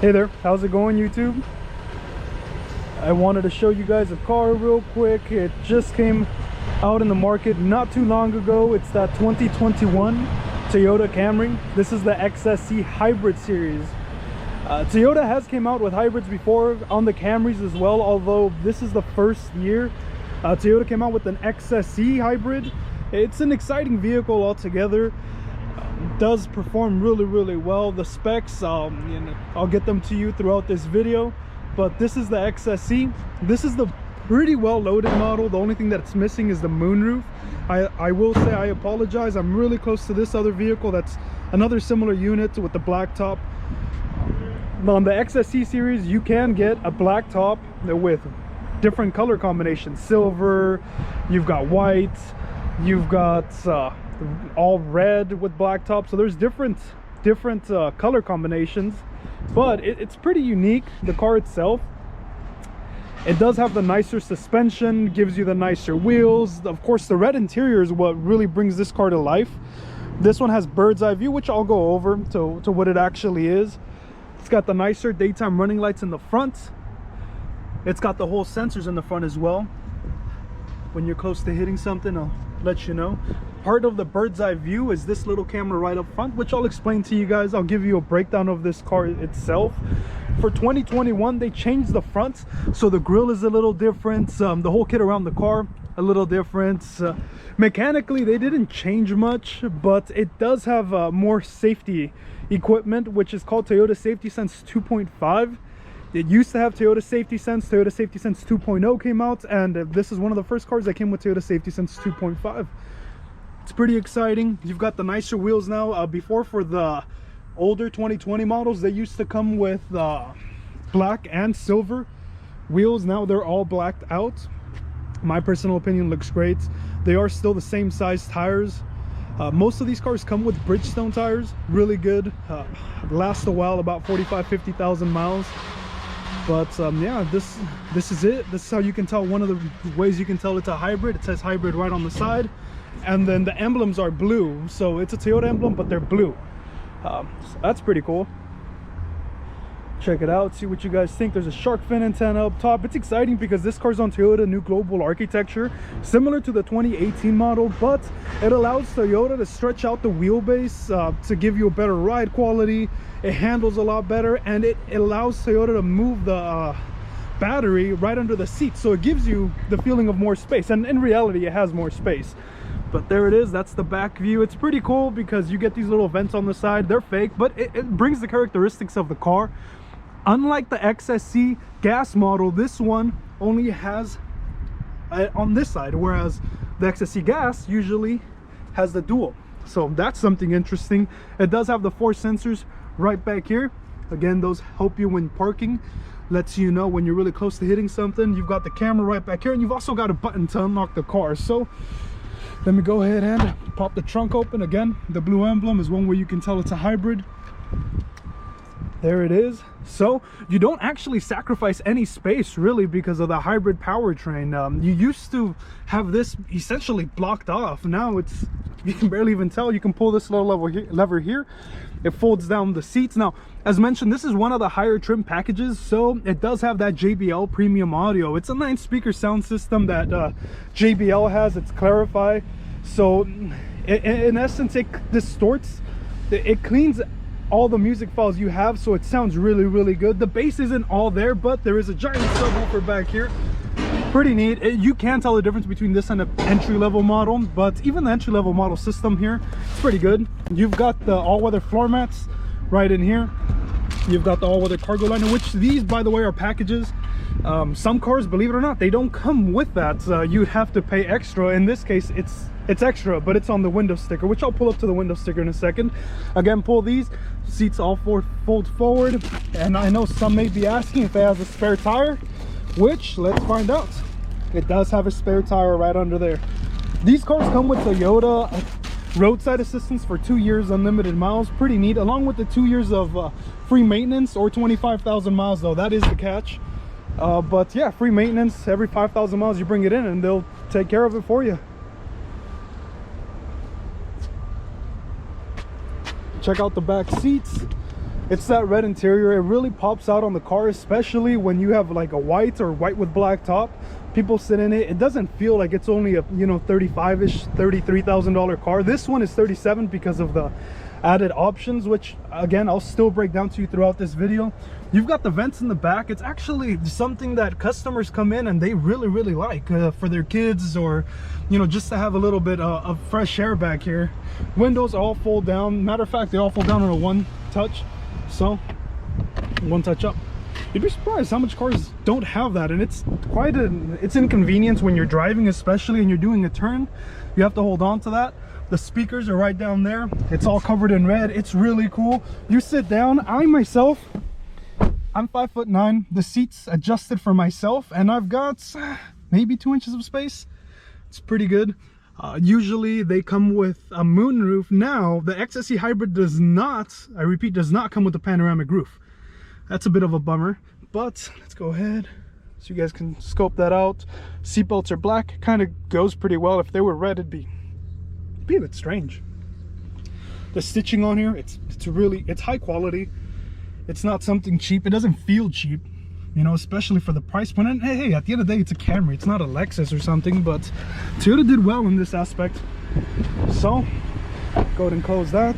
Hey there, how's it going, YouTube? I wanted to show you guys a car real quick. It just came out in the market not too long ago. It's that 2021 Toyota Camry. This is the XSE Hybrid series. Toyota has came out with hybrids before on the Camrys as well, although this is the first year Toyota came out with an XSE Hybrid. It's an exciting vehicle altogether. Does perform really well. The specs, I'll get them to you throughout this video, but this is the XSE. This is the pretty well loaded model. The only thing that's missing is the moonroof. I will say I apologize, I'm really close to this other vehicle that's another similar unit with the black top. On the XSE series you can get a black top with different color combinations. Silver, you've got white, you've got all red with black top, so there's different color combinations, but it's pretty unique. The car itself, it does have the nicer suspension, gives you the nicer wheels. Of course, the red interior is what really brings this car to life. This one has bird's eye view, which I'll go over to what it actually is. It's got the nicer daytime running lights in the front. It's got the whole sensors in the front as well. When you're close to hitting something, I'll let you know. Part of the bird's eye view is this little camera right up front, which I'll explain to you guys. I'll give you a breakdown of this car itself. For 2021, they changed the front, so the grille is a little different. The whole kit around the car a little different. Mechanically, they didn't change much, but it does have more safety equipment, which is called Toyota Safety Sense 2.5. It used to have Toyota Safety Sense. Toyota Safety Sense 2.0 came out, and this is one of the first cars that came with Toyota Safety Sense 2.5. It's pretty exciting. You've got the nicer wheels now. Before, for the older 2020 models, they used to come with black and silver wheels. Now they're all blacked out. My personal opinion, looks great. They are still the same size tires. Most of these cars come with Bridgestone tires, really good, last a while, about 45-50,000 miles. But yeah, this is it. This is how you can tell. One of the ways you can tell it's a hybrid. It says hybrid right on the side, and then the emblems are blue, so it's a Toyota emblem, but they're blue. So that's pretty cool. Check it out, see what you guys think. There's a shark fin antenna up top. It's exciting because this car's on Toyota new global architecture, similar to the 2018 model, but it allows Toyota to stretch out the wheelbase to give you a better ride quality. It handles a lot better, and it allows Toyota to move the battery right under the seat, so it gives you the feeling of more space, and in reality it has more space. But there it is. That's the back view. It's pretty cool because you get these little vents on the side. They're fake, but it brings the characteristics of the car. Unlike the XSE gas model, this one only has on this side, whereas the XSE gas usually has the dual. So that's something interesting. It does have the 4 sensors right back here. Again, those help you when parking, lets you know when you're really close to hitting something. You've got the camera right back here, and you've also got a button to unlock the car. So let me go ahead and pop the trunk open. Again, the blue emblem is one way you can tell it's a hybrid. There it is. So you don't actually sacrifice any space really because of the hybrid powertrain. You used to have this essentially blocked off. Now it's, you can barely even tell. You can pull this little lever here. It folds down the seats. Now, as mentioned, this is one of the higher trim packages, so it does have that JBL premium audio. It's a 9-speaker sound system that JBL has. It's Clari-Fi. So in essence, it distorts, it cleans all the music files you have, so it sounds really good. The bass isn't all there, but there is a giant subwoofer back here. Pretty neat. You can tell the difference between this and an entry-level model, but even the entry-level model system here, it's pretty good. You've got the all-weather floor mats right in here. You've got the all-weather cargo liner, which these, by the way, are packages. Some cars, believe it or not, they don't come with that. You'd have to pay extra. In this case, it's extra, but it's on the window sticker, which I'll pull up to the window sticker in a second. Again, pull these seats all fold forward, and I know some may be asking if it has a spare tire, which let's find out. It does have a spare tire right under there. These cars come with Toyota roadside assistance for 2 years, unlimited miles. Pretty neat, along with the 2 years of free maintenance, or 25,000 miles though. That is the catch. But yeah, free maintenance every 5,000 miles. You bring it in and they'll take care of it for you. Check out the back seats. It's that red interior. It really pops out on the car, especially when you have like a white or white with black top. People sit in it. It doesn't feel like it's only a, you know, $35-ish, $33,000 car. This one is 37 because of the added options, which again I'll still break down to you throughout this video. You've got the vents in the back. It's actually something that customers come in and they really like for their kids, or you know, just to have a little bit of fresh air back here. Windows all fold down. Matter of fact, they all fold down in a one touch, so one touch up. You'd be surprised how much cars don't have that, and it's quite it's inconvenience when you're driving, especially and you're doing a turn. You have to hold on to that. The speakers are right down there. It's all covered in red. It's really cool. You sit down. I'm 5'9". The seats adjusted for myself, and I've got maybe 2 inches of space. It's pretty good. Usually they come with a moonroof. Now the XSE Hybrid does not, I repeat, does not come with a panoramic roof. That's a bit of a bummer, but let's go ahead so you guys can scope that out. Seatbelts are black. Kind of goes pretty well. If they were red, it'd be a bit strange. The stitching on here, it's high quality. It's not something cheap. It doesn't feel cheap, you know, especially for the price point. And hey, at the end of the day, it's a Camry. It's not a Lexus or something, but Toyota did well in this aspect. So go ahead and close that.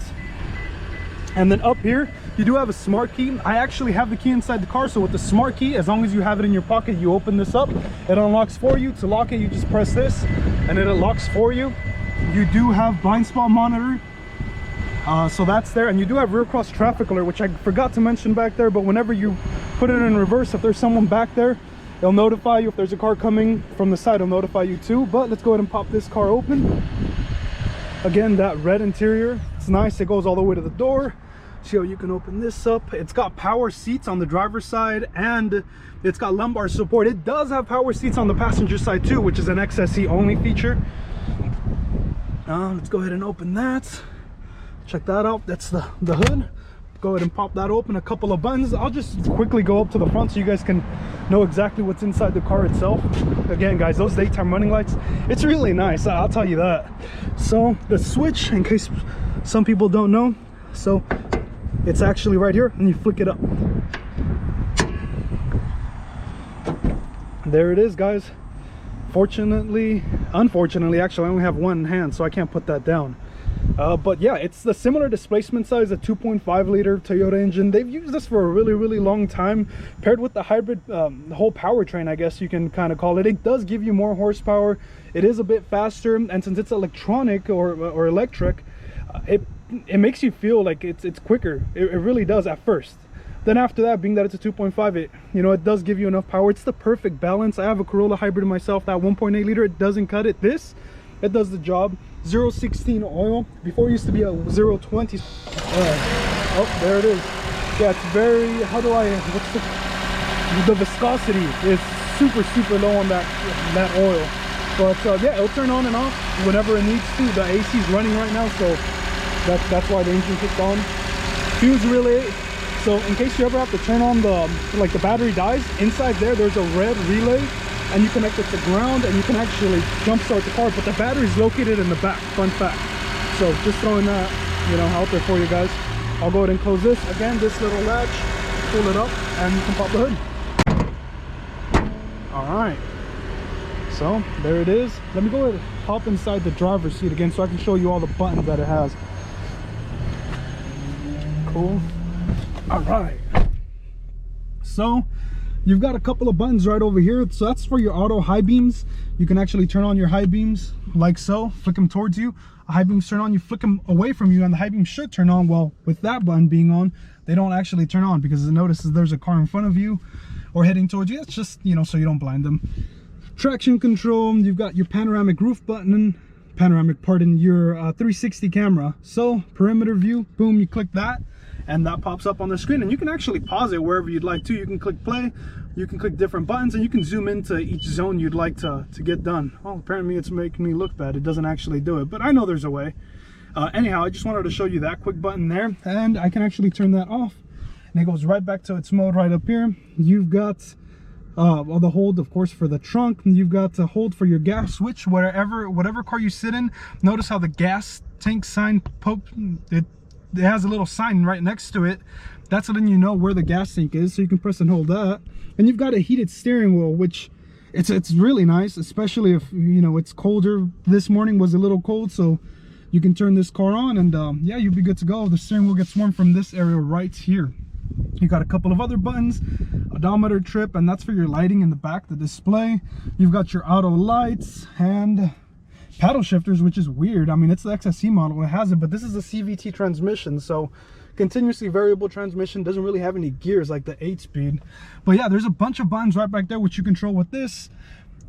And then up here, you do have a smart key. I actually have the key inside the car, so with the smart key, as long as you have it in your pocket, you open this up, it unlocks for you. To lock it, you just press this and then it locks for you. You do have blind spot monitor, so that's there, and you do have rear cross traffic alert, which I forgot to mention back there. But whenever you put it in reverse, if there's someone back there, it'll notify you. If there's a car coming from the side, it'll notify you too. But let's go ahead and pop this car open. Again, that red interior, it's nice. It goes all the way to the door. See how you can open this up. It's got power seats on the driver's side, and it's got lumbar support. It does have power seats on the passenger side too, which is an XSE only feature. Let's go ahead and open that. Check that out. That's the hood. Go ahead and pop that open. A couple of buttons. I'll just quickly go up to the front so you guys can know exactly what's inside the car itself. Again, guys, those daytime running lights, it's really nice, I'll tell you that. So the switch, in case some people don't know, so it's actually right here, and you flick it up. There it is, guys. Unfortunately, actually, I only have one hand, so I can't put that down. But yeah, it's the similar displacement size, a 2.5 liter Toyota engine. They've used this for a really long time, paired with the hybrid, the whole powertrain, I guess you can kind of call it. It does give you more horsepower. It is a bit faster, and since it's electronic or electric, it makes you feel like it's quicker. It really does at first. Then after that, being that it's a 2.5, it does give you enough power. It's the perfect balance. I have a Corolla hybrid myself, that 1.8 liter. It doesn't cut it. It does the job. 0.16 oil. Before it used to be a 0.20. Oh, there it is. Yeah, it's very, the viscosity is super low on that oil. But yeah, it'll turn on and off whenever it needs to. The AC is running right now, so that's why the engine kicked on. Fuse relay. So in case you ever have to turn on the battery dies, inside there's a red relay, and you connect it to ground, and you can actually jump start the car. But the battery's located in the back, fun fact. So just throwing that out there for you guys. I'll go ahead and close this. Again, this little latch, pull it up, and you can pop the hood. All right, so there it is. Let me go ahead and hop inside the driver's seat again so I can show you all the buttons that it has. Cool. All right, so you've got a couple of buttons right over here. So that's for your auto high beams. You can actually turn on your high beams like so, flick them towards you. High beams turn on, you flick them away from you, and the high beams should turn on. Well, with that button being on, they don't actually turn on because it notices there's a car in front of you or heading towards you. It's just, so you don't blind them. Traction control, you've got your panoramic roof button, your 360 camera. So perimeter view, boom, you click that, and that pops up on the screen, and you can actually pause it wherever you'd like to. You can click play, you can click different buttons, and you can zoom into each zone you'd like to get done. Well, apparently it's making me look bad. It doesn't actually do it, but I know there's a way. Anyhow, I just wanted to show you that quick button there, and I can actually turn that off, and it goes right back to its mode right up here. You've got the hold, of course, for the trunk. You've got the hold for your gas switch, whatever car you sit in. Notice how the gas tank sign it has a little sign right next to it. That's letting you know where the gas tank is, so you can press and hold that. And you've got a heated steering wheel, which it's really nice, especially if, you know, it's colder. This morning was a little cold, so you can turn this car on and yeah, you'll be good to go. The steering wheel gets warm from this area right here. You got a couple of other buttons, odometer, trip, and that's for your lighting in the back, the display. You've got your auto lights and paddle shifters, which is weird. I mean, it's the XSE model, it has it, but this is a CVT transmission, so continuously variable transmission, doesn't really have any gears like the 8-speed. But yeah, there's a bunch of buttons right back there which you control with this.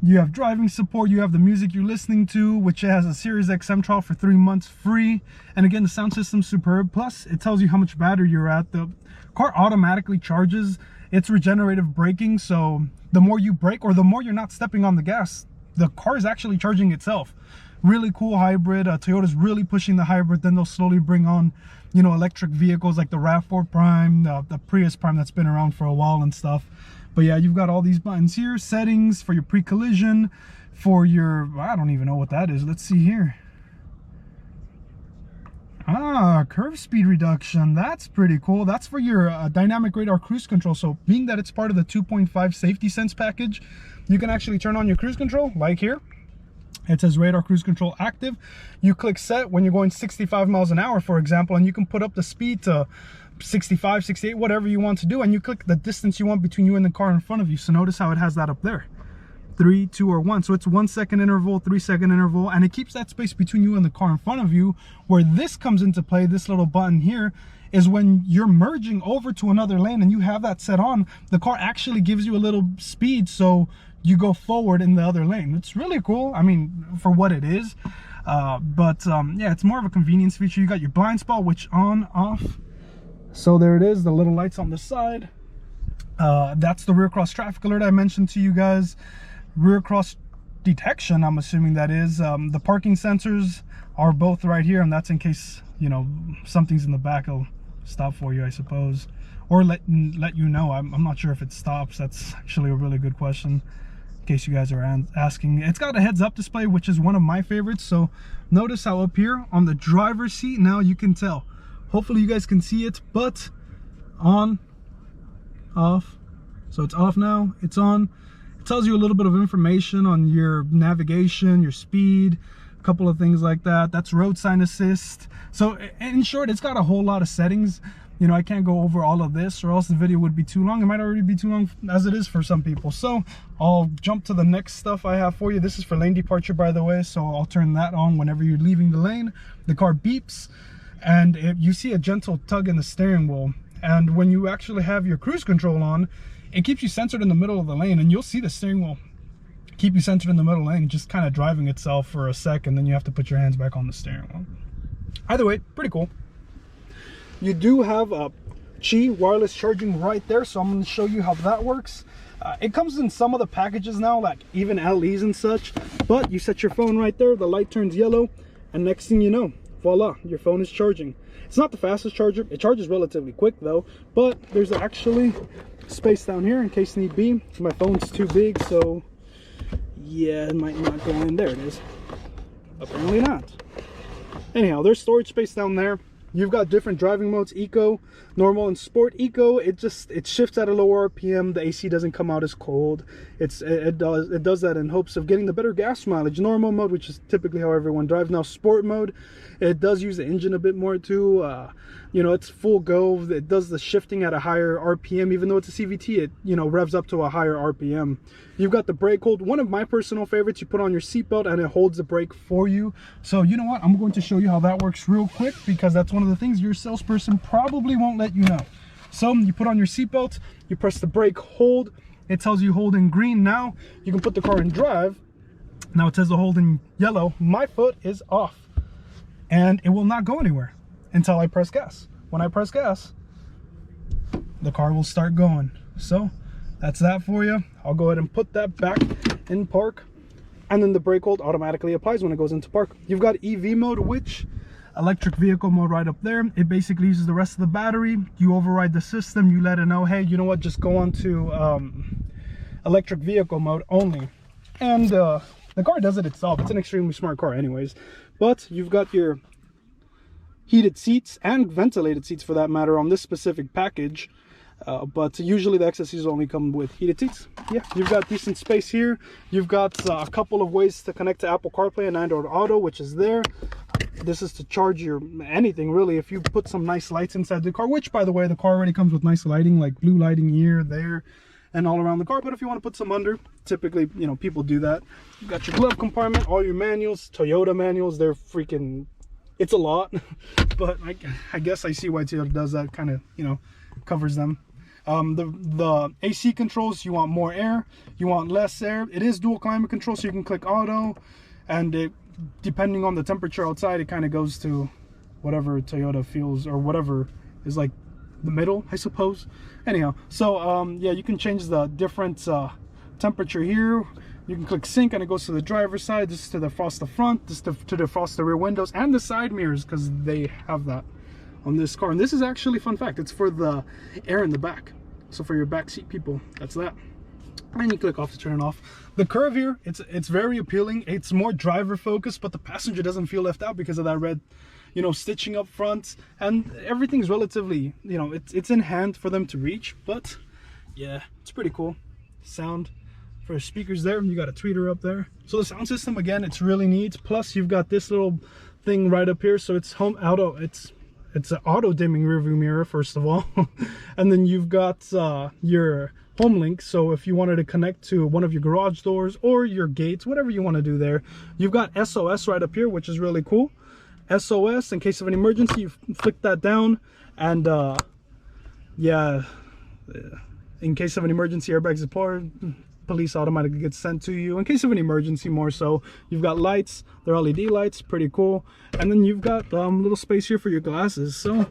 You have driving support, you have the music you're listening to, which has a Sirius XM trial for 3 months free. And again, the sound system's superb. Plus, it tells you how much battery you're at. The car automatically charges. It's regenerative braking, so the more you brake or the more you're not stepping on the gas, the car is actually charging itself. Really cool hybrid. Toyota's really pushing the hybrid. Then they'll slowly bring on, you know, electric vehicles like the RAV4 Prime, the Prius Prime that's been around for a while and stuff. But yeah, you've got all these buttons here, settings for your pre-collision, for your, I don't even know what that is. Let's see here. Ah, curve speed reduction. That's pretty cool. That's for your dynamic radar cruise control. So being that it's part of the 2.5 safety sense package, you can actually turn on your cruise control like here. It says radar cruise control active. You click set when you're going 65 miles an hour, for example, and you can put up the speed to 65, 68, whatever you want to do, and you click the distance you want between you and the car in front of you. So notice how it has that up there, 3, 2, or 1. So it's 1 second interval, 3 second interval, and it keeps that space between you and the car in front of you. Where this comes into play, this little button here, is when you're merging over to another lane and you have that set on, the car actually gives you a little speed so you go forward in the other lane. It's really cool, I mean, for what it is. Yeah, it's more of a convenience feature. You got your blind spot, which on, off. So there it is, the little lights on the side. That's the rear cross traffic alert I mentioned to you guys. Rear cross detection, I'm assuming that is. The parking sensors are both right here, and that's in case, you know, something's in the back, it'll stop for you, I suppose. Or let you know. I'm not sure if it stops. That's actually a really good question, in case you guys are asking. It's got a heads-up display, which is one of my favorites. So notice how up here on the driver's seat, now you can tell. Hopefully you guys can see it, but on, off. So it's off now, it's on. It tells you a little bit of information on your navigation, your speed, a couple of things like that. That's road sign assist. So in short, it's got a whole lot of settings. You know, I can't go over all of this or else the video would be too long. It might already be too long as it is for some people. So I'll jump to the next stuff I have for you. This is for lane departure, by the way. So I'll turn that on whenever you're leaving the lane. The car beeps. And you see a gentle tug in the steering wheel. And when you actually have your cruise control on, it keeps you centered in the middle of the lane, and you'll see the steering wheel keep you centered in the middle lane, just kind of driving itself for a second, then you have to put your hands back on the steering wheel. Either way, pretty cool. You do have a Qi wireless charging right there, so I'm going to show you how that works. It comes in some of the packages now, like even LEs and such, but you set your phone right there, the light turns yellow, and next thing you know, voila, your phone is charging. It's not the fastest charger, it charges relatively quick though, but there's actually space down here in case need be. My phone's too big, so yeah, it might not go in. There it is. Apparently not. Anyhow, there's storage space down there. You've got different driving modes: eco, normal, and sport. Eco, it shifts at a lower RPM. The AC doesn't come out as cold. It does that in hopes of getting the better gas mileage. Normal mode, which is typically how everyone drives now. Sport mode, it does use the engine a bit more too. You know, it's full go. It does the shifting at a higher RPM, even though it's a CVT. It, you know, revs up to a higher RPM. You've got the brake hold. One of my personal favorites. You put on your seatbelt and it holds the brake for you. So you know what? I'm going to show you how that works real quick, because that's one of the things your salesperson probably won't let you know. So you put on your seatbelt, you press the brake hold. It tells you hold in green. Now you can put the car in drive. Now it says the hold in yellow. My foot is off, and it will not go anywhere until I press gas. When I press gas, the car will start going. So that's that for you. I'll go ahead and put that back in park, and then the brake hold automatically applies when it goes into park. You've got EV mode, which electric vehicle mode right up there. It basically uses the rest of the battery. You override the system, you let it know, hey, you know what, just go on to electric vehicle mode only, and the car does it itself. It's an extremely smart car anyways. But you've got your heated seats and ventilated seats for that matter on this specific package. But usually the XSEs only come with heated seats. Yeah, you've got decent space here. You've got a couple of ways to connect to Apple CarPlay and Android Auto, which is there. This is to charge your anything really. If you put some nice lights inside the car, which by the way, the car already comes with nice lighting, like blue lighting here, there, and all around the car. But if you want to put some under, typically, you know, people do that. You've got your glove compartment, all your manuals, Toyota manuals. They're freaking, it's a lot, but I guess I see why Toyota does that, kind of, you know, covers them. The AC controls, you want more air, you want less air. It is dual climate control, so you can click auto, and it, depending on the temperature outside, it kind of goes to whatever Toyota feels, or whatever is like the middle, I suppose. Anyhow, so yeah, you can change the different temperature here. You can click sync and it goes to the driver's side. This is to defrost the front, this is to defrost the rear windows and the side mirrors, because they have that on this car. And this is actually, fun fact, it's for the air in the back, so for your back seat people, that's that. And you click off to turn it off. The curve here, it's very appealing. It's more driver focused, but the passenger doesn't feel left out because of that red, you know, stitching up front, and everything's relatively, you know, it's in hand for them to reach. But yeah, it's pretty cool. Sound for speakers there, you got a tweeter up there. So the sound system, again, it's really neat. Plus you've got this little thing right up here, so it's home auto, it's an auto dimming rear view mirror, first of all. And then you've got your home link, so if you wanted to connect to one of your garage doors or your gates, whatever you want to do there. You've got SOS right up here, which is really cool. SOS, in case of an emergency, you flick that down, and yeah, in case of an emergency, airbags deployed, police automatically gets sent to you in case of an emergency. More so, you've got lights, they're LED lights, pretty cool. And then you've got little space here for your glasses, so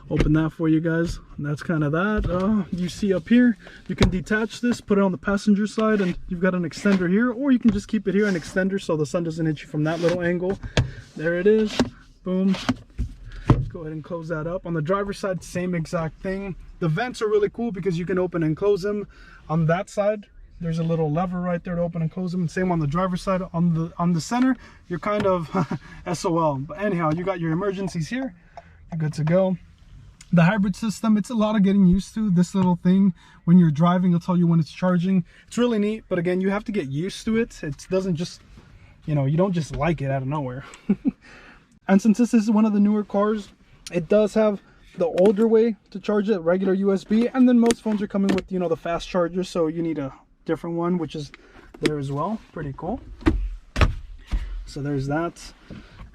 open that for you guys, and that's kind of that. You see up here, you can detach this, put it on the passenger side, and you've got an extender here, or you can just keep it here, an extender, so the sun doesn't hit you from that little angle. There it is, boom. Go ahead and close that up. On the driver's side, same exact thing. The vents are really cool because you can open and close them. On that side, there's a little lever right there to open and close them, and same on the driver's side. On the center, you're kind of SOL. But anyhow, you got your emergencies here, you're good to go. The hybrid system, it's a lot of getting used to. This little thing, when you're driving, it'll tell you when it's charging. It's really neat, but again, you have to get used to it. It doesn't just, you know, you don't just like it out of nowhere. And since this is one of the newer cars, it does have the older way to charge it, regular USB, and then most phones are coming with, you know, the fast charger, so you need a different one, which is there as well. Pretty cool. So there's that,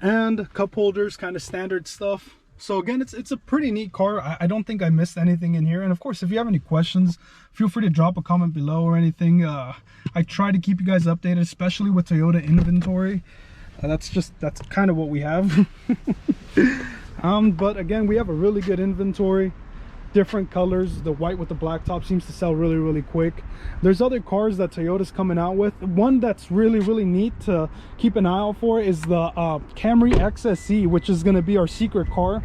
and cup holders, kind of standard stuff. So again, it's a pretty neat car. I don't think I missed anything in here. And of course, if you have any questions, feel free to drop a comment below or anything. I try to keep you guys updated, especially with Toyota inventory. That's kind of what we have. But again, we have a really good inventory, different colors. The white with the black top seems to sell really quick. There's other cars that Toyota's coming out with. One that's really neat to keep an eye out for is the Camry XSE, which is going to be our secret car,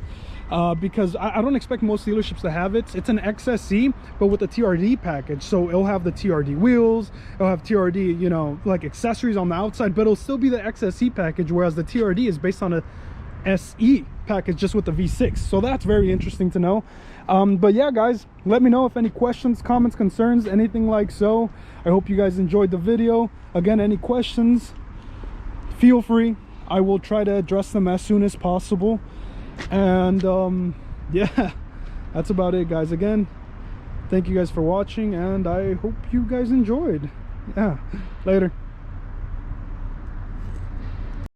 because I don't expect most dealerships to have it. It's an XSE, but with a TRD package, so it'll have the TRD wheels, it'll have TRD, you know, like accessories on the outside, but it'll still be the XSE package, whereas the TRD is based on a SE package just with the V6. So that's very interesting to know. But yeah, guys, let me know if any questions, comments, concerns, anything like so. I hope you guys enjoyed the video. Again, any questions, feel free. I will try to address them as soon as possible. And yeah, that's about it, guys. Again, thank you guys for watching, and I hope you guys enjoyed. Yeah, later.